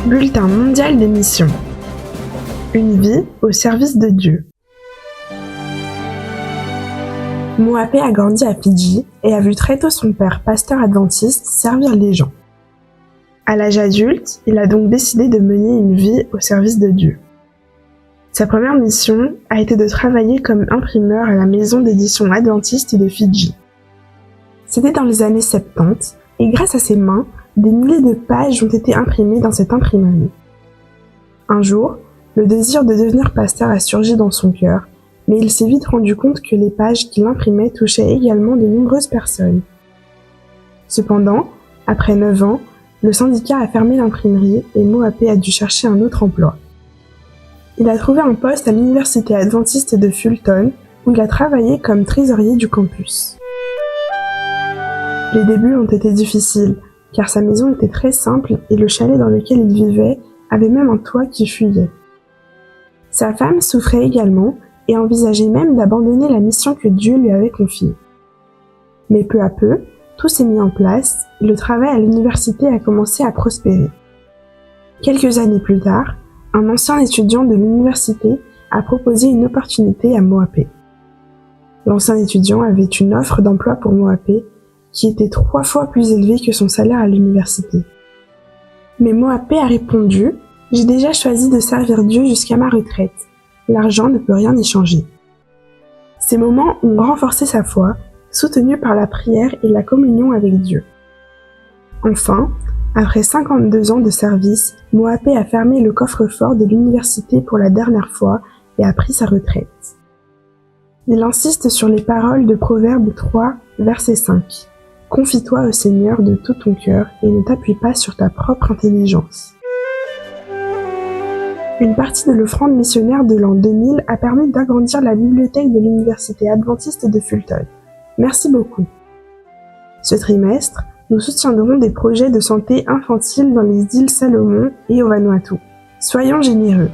Bulletin mondial des missions. Une vie au service de Dieu. Moapé a grandi à Fidji et a vu très tôt son père, pasteur adventiste, servir les gens. À l'âge adulte, il a donc décidé de mener une vie au service de Dieu. Sa première mission a été de travailler comme imprimeur à la maison d'édition adventiste de Fidji. C'était dans les années 70 et grâce à ses mains, des milliers de pages ont été imprimées dans cette imprimerie. Un jour, le désir de devenir pasteur a surgi dans son cœur, mais il s'est vite rendu compte que les pages qu'il imprimait touchaient également de nombreuses personnes. Cependant, après 9 ans, le syndicat a fermé l'imprimerie et Moapé a dû chercher un autre emploi. Il a trouvé un poste à l'université adventiste de Fulton, où il a travaillé comme trésorier du campus. Les débuts ont été difficiles, car sa maison était très simple et le chalet dans lequel il vivait avait même un toit qui fuyait. Sa femme souffrait également et envisageait même d'abandonner la mission que Dieu lui avait confiée. Mais peu à peu, tout s'est mis en place et le travail à l'université a commencé à prospérer. Quelques années plus tard, un ancien étudiant de l'université a proposé une opportunité à Moapé. L'ancien étudiant avait une offre d'emploi pour Moapé qui était 3 fois plus élevée que son salaire à l'université. Mais Moapé a répondu « J'ai déjà choisi de servir Dieu jusqu'à ma retraite. L'argent ne peut rien y changer. » Ces moments ont renforcé sa foi, soutenue par la prière et la communion avec Dieu. Enfin, après 52 ans de service, Moapé a fermé le coffre-fort de l'université pour la dernière fois et a pris sa retraite. Il insiste sur les paroles de Proverbe 3, verset 5. « Confie-toi au Seigneur de tout ton cœur et ne t'appuie pas sur ta propre intelligence. » Une partie de l'offrande missionnaire de l'an 2000 a permis d'agrandir la bibliothèque de l'université adventiste de Fulton. Merci beaucoup. Ce trimestre, nous soutiendrons des projets de santé infantile dans les îles Salomon et au Vanuatu. Soyons généreux.